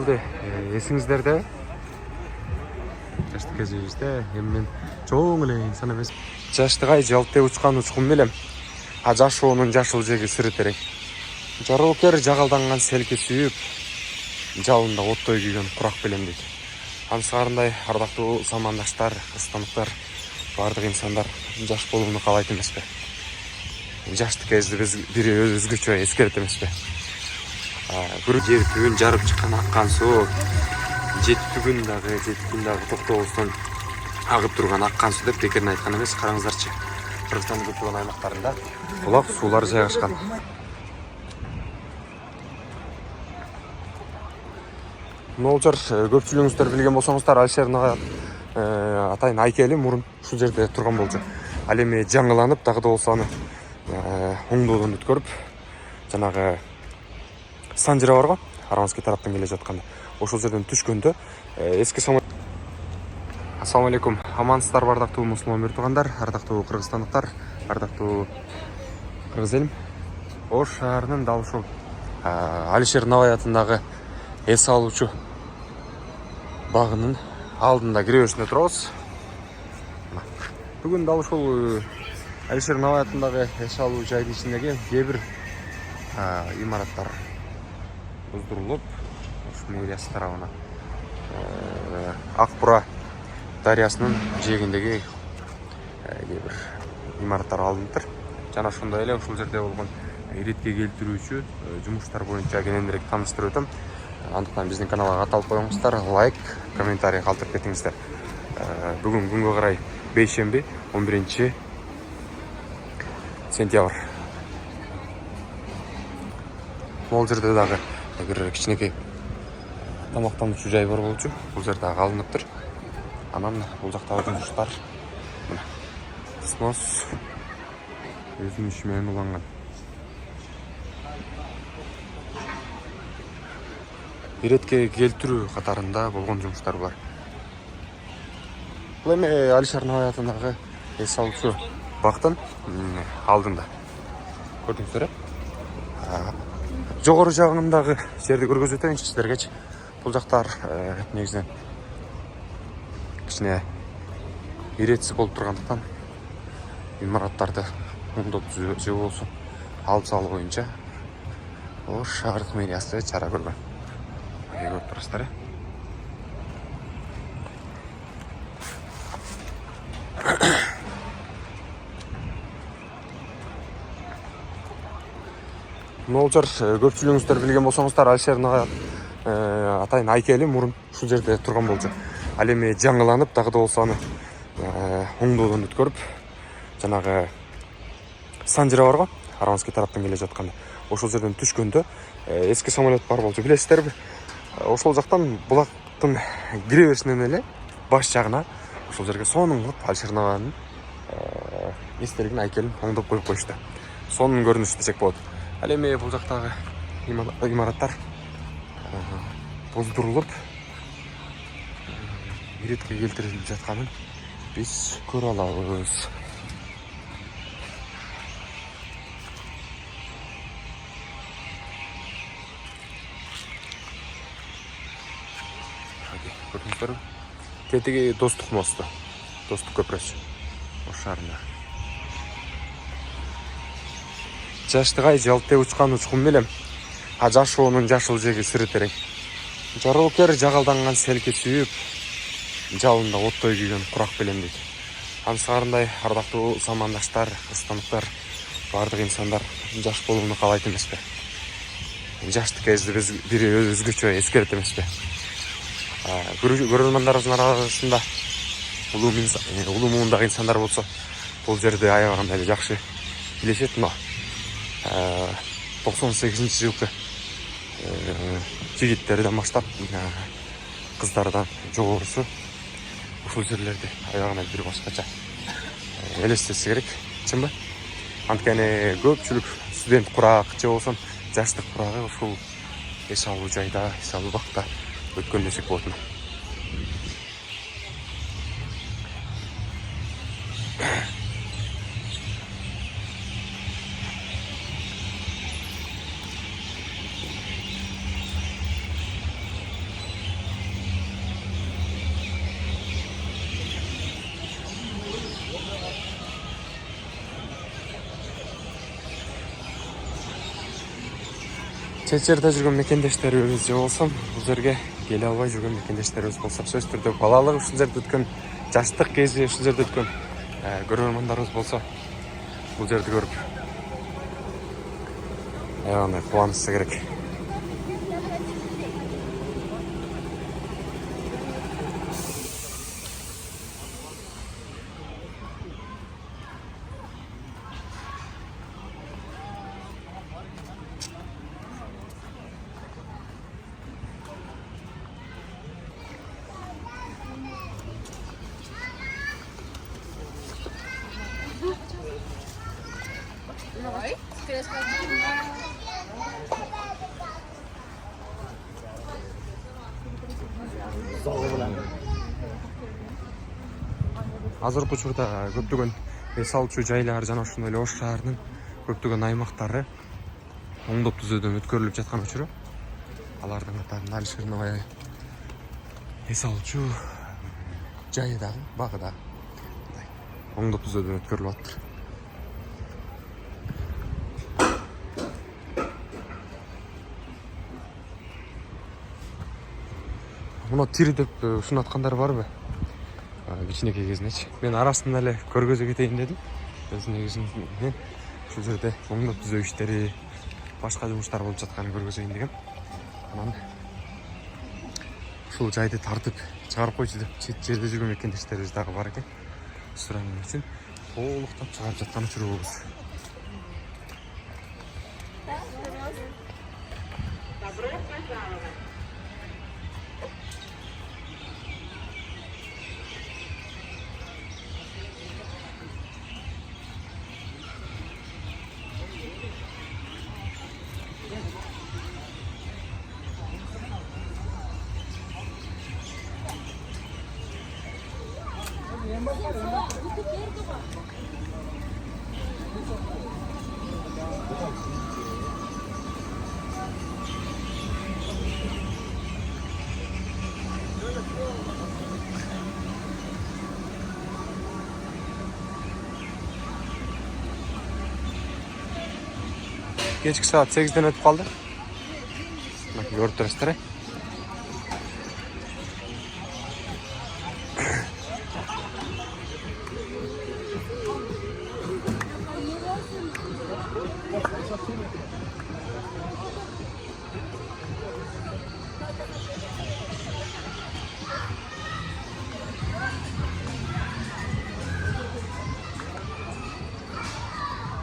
Есіңіздерде жаштық кезімізде мен жоң эле инсан эмес. Жаштыгай жалте учкан учкун белем. А жашоонун жашыл жеги сыры терең. Жароокер жагалданган селке сүйүп, жалында оттой күйгөн курак белем дейт. Ансыгарындай ардактуу замандаштар, кыстаныктар, бардык инсандар жаш болууну каалайт эмеспи? Жаштык кезди биз бири өзгөчө эскерет эмеспи? Жер түбүн жарып чыккан аккан суу, жети күн дагы токтобостон агып турган аккан суу деп бекерин айткан эмес. Караңыздарчы, Кыргызстандын көптөгөн аймактарында булак суулар жайгашкан. Нолжар көпчүлүгүңүздөр билген болсоңуздар, Алишер Нагай атайын айкели мурун ушул жерде турган болчу. Ал эми жаңыланып, дагы да болсо аны оңдоодон өткөрүп, жанагы Санжыра бар го, Арманский тараптан келе жатканда, ошол жерден түшкөндө эски самолет. Ассаламу алейкум, амансыздар бардактуу мусулман туугандар, ардактуу кыргызстандыктар, ардактуу кыргыз элим. Ош шаарынын дал ушул Алишер Нагай атындагы эс алуучу багынын алдында киреберишинде турабыз. Бүгүн дал ушул Алишер Нагай атындагы эс алуу жайдын ичиндеги кээ бир имараттар буздурулуп, ушу мэриясы тарабынан Ак Бура дарыясынын жээгиндеги кээ бир имараттар алынып. Жана ошондой эле ушул жерде болгон иретке келтирүүчү жумуштар боюнча кененирээк тааныштырып өтөм. Андыктан биздин каналга каталып коюңуздар, лайк, комментарий калтырып кетиңиздер. Бүгүн күнгө карай бейшемби 11 сентябрь. Могул жерде дагы бир кичинекей тамактануучу жай бар болчу. Бул жер дагы алыныптыр. Анан бул жактагы жумуштар снос өзүнүн иши менен уланган. Иретке келтирүү катарында болгон жумуштар бар. Бул эми Алишер Нагай атындагы эс алуучу бактын алдында. Көрдүңүздөр э? Жогору жагындагы жерди көргөзүп өтөйүнчү сиздергечи. Бул жактар негизинен кичине иретсиз болуп тургандыктан имараттарды оңдоп же болсо алып салуу боюнча Ош шаардык мэриясы чара көргөн. Көрүп турасыздар. Нолжар көпчүлүгүңүздөр билген болсоңуздар, Алишер Нагай атайын айкели мурун ушул жерде турган болчу. Ал эми жаңыланып, дагы да болсо аны оңдоодон өткөрүп, жанагы Санжыра бар го, Арманский тараптан келе жатканда, ошол жерден түшкөндө эски самолет бар болчу. Билесиздерби? Ошол жактан булактын киреберишинен эле баш жагына ошол жерге сонун кылып Алишер Нагайдын эстелигин, айкелин оңдоп коюп коюшту. Сонун көрүнүш десек болот. Ал эми бул жактагы имараттар буздурулуп, иретке келтирилип жатканын биз көрө алабыз. Көрдүңүздөрбү? Тетиги Достук мосту, Достук көпүрөсү Ош шаарында. Жаштыгай жалте учкан учкун белем. А жашоонун жашыл жеги сыры терең. Жароокер жагалданган селке сүйүп, жалында оттой күйгөн курак белем дейт. Ансыгарындай ардактуу замандаштар, кыстаныктар, бардык инсандар жаш болууну каалайт эмеспи? Жаштык кезди биз бири өзгөчө эскерет эмеспи? Көрөрмандарыбыздын арасында улуу муундагы инсандар болсо, бул жерди аябаганда эле жакшы билишет. Но 98-жылкы жигиттерден баштап кыздардан жогорусу ушул жерлерди аябагында бир башкача элестетсе керек, чынбы? Анткени көпчүлүк студент курак же болсо жаштык курагы ушул эс алуу жайда, эс алуу бакта өткөн десек болот. чет жерде жүрген мекендештерибиз же болсо бул жерге келе албай жүрген мекендештерибиз болсо сөзсүз түрдө балалык ушул жерде өткөн, жаштык кези ушул жерде өткөн көрөрмандарыбыз болсо бул жерди көрүп аябай кубанышса керек. Азыркы учурда көптөгөн эс алуучу жайлар жана ошондой эле Ош шаарынын көптөгөн аймактары оңдоп түзөөдөн өткөрүлүп жаткан учуру алардын катарында Алишер Набай эс алуучу жайы дагы багы дагы оңдоп түзөөдөн өткөрүлүп атат. Муну тири деп ушунаткандар барбы? Кичинекей кезинечи. Мен арасында эле көргөзө кетейин дедим. Өзү негизинен ушул жерде оңдоп түзөө иштери, башка жумуштар болуп жатканын көргөзөйүн дегем. Анан ушул жайды тартып чыгарып койчу деп чет жерде жүргөн мекендештерибиз дагы бар экен. Суранын үчүн толуктап чыгарып жаткан учурубуз. Кечки саат 8ден өтүп калды. Көрүп турасыздар.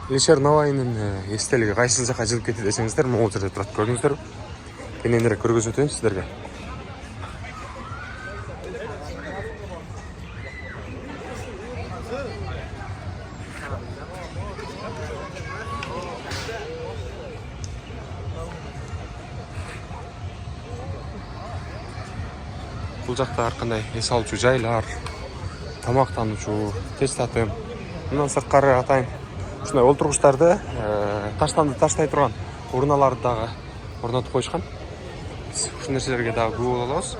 Алишер Набайдын эстелиги кайсыл жакка жылып кетти десеңиздер, могул жерде турат, көрдүңүздөрбү? Кененирээк көргөзүп өтөйүн сиздерге. Бул жакта ар кандай эс алуучу жайлар, тамактануучу, теч татым, мындан сырткары атайын ушундай олтургучтарды таштанды таштай турган урналарды дагы орнотуп койушкан. Биз ушул нерселерге дагы күбө боло алабыз.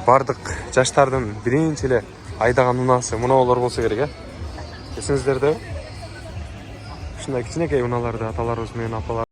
Бардык жаштардын биринчи эле айдаган унаасы муналар болсо керек, эсиңиздерде? Ушундай кичинекей уналарды аталарыбыз менен апалар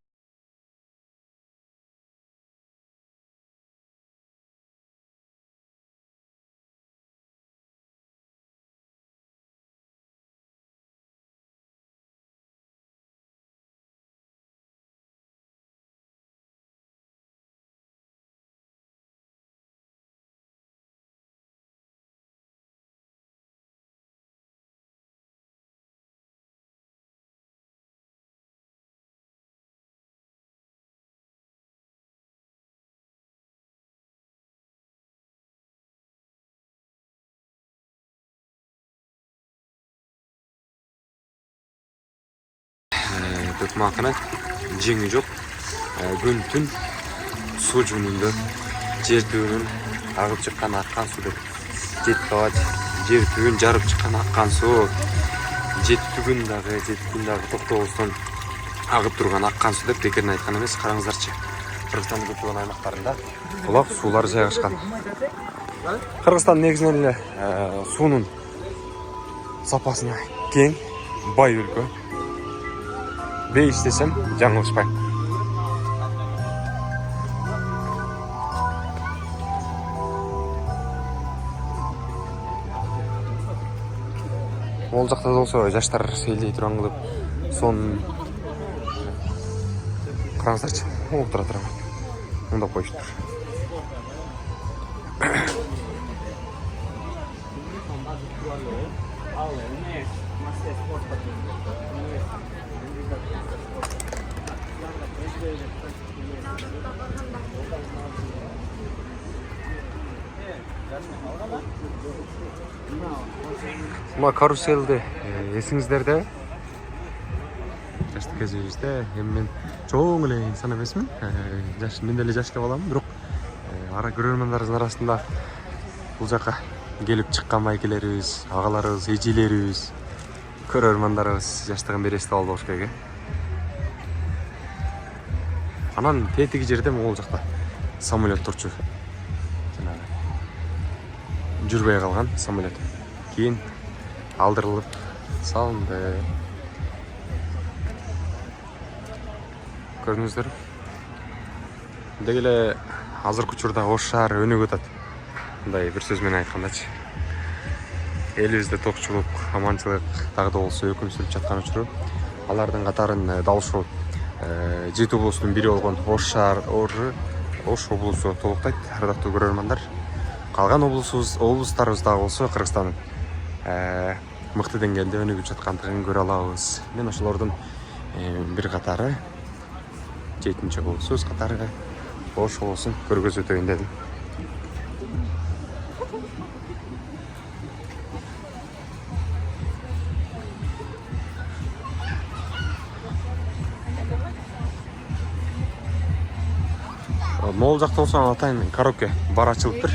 төкмакына жеңи жок. Күн түн суу жуунунда жер түбүнөн агып чыккан аккан суу деп жети кабат жер түбүн жарып чыккан аккан суу, жети күн дагы токтобостон агып турган аккан суу деп бекерин айткан эмес. Караңыздарчы, Кыргызстандын көптөгөн аймактарында булак суулар жайгашкан. Кыргызстан негизинен эле суунун сапасына кең, бай өлкө. Бейіс десем жаңылышпай. Ол жақта болса жаштар сейілдей тұрған қылып, соның қараңыздаршы, ол тұра. Онда қойшы тұр. Мына каруселді есіңіздерде жашты кезімізде мен чоң эле инсан эмесмин. Мен деле жаш деп аламын, бирок ара көрөрмандарыбыздын арасында бул жака келип чыккан байкелерибиз, агаларыбыз, эжелерибиз, көрөрмандарыбыз жаштыгын бери эстеп алды болуш керек. Анан тетиги жерде могул жакта самолет турчу. Жанагы жүрбөй калган самолет. Кийин алдырылып салынды. Көрдүңүздөр. Деги эле азыркы учурда Ош шаары өнүгүп атат. Мындай бир сөз менен айткандачы. Элибизде токчулук, аманчылык дагы да болсо өкүм сүрүп жаткан учуру алардын катарын дал ушул 7 облустун бири болгон Ош облусу толуктайт. Ардактуу көрөрмандар, калган облустарыбыз дагы болсо Кыргызстандын мыкты деңгээлде өнүгүп жаткандыгын көрө алабыз. Мен ошолордун бир катары 7 облусубуз катары Ош облусун көргөзүп өтөйүн дедим. Могул жакта болсо атайын караоке бар ачылыптыр.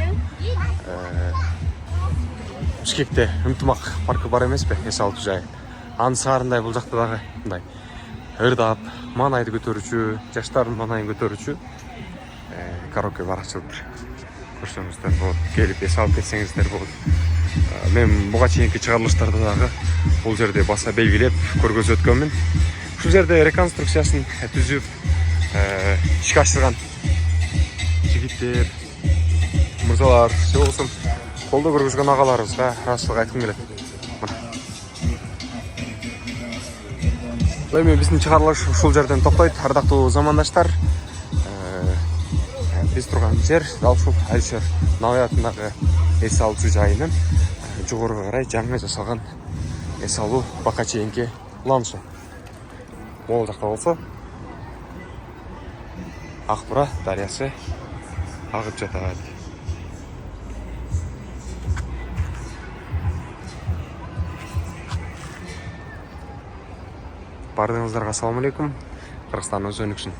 Бишкекте ынтымак паркы бар эмеспи, эс алуу жайы. Анын саарындай бул жакта дагы мындай ырдап, маанайды көтөрүүчү, жаштардын маанайын көтөрүүчү караоке бар ачылыптыр. Көрсөңүздөр болот, келип эс алып кетсеңиздер болот. Мен буга чейинки чыгарылыштарда дагы бул жерде баса белгилеп көргөзүп өткөнмүн. Ушул жерде реконструкциясын түзүп ишке ашырган жигиттер, мырзалар, же болсун колдоо көргөзгөн агаларыбызга ыраазычылык айткым келет. Эми биздин чыгарылыш ушул жерден токтойт. Ардактуу замандаштар, биз турган жер дал ушул Алишер Набай атындагы эс алуучу жайынын жогоруга карай жаңы жасалган эс алуу бака чейинки ланчы. Могул жакта болсо Акбура дарыясы агып жатат. Бардыгыңыздарга ассаламу алейкум. Кыргызстаныбыз өнүксүн.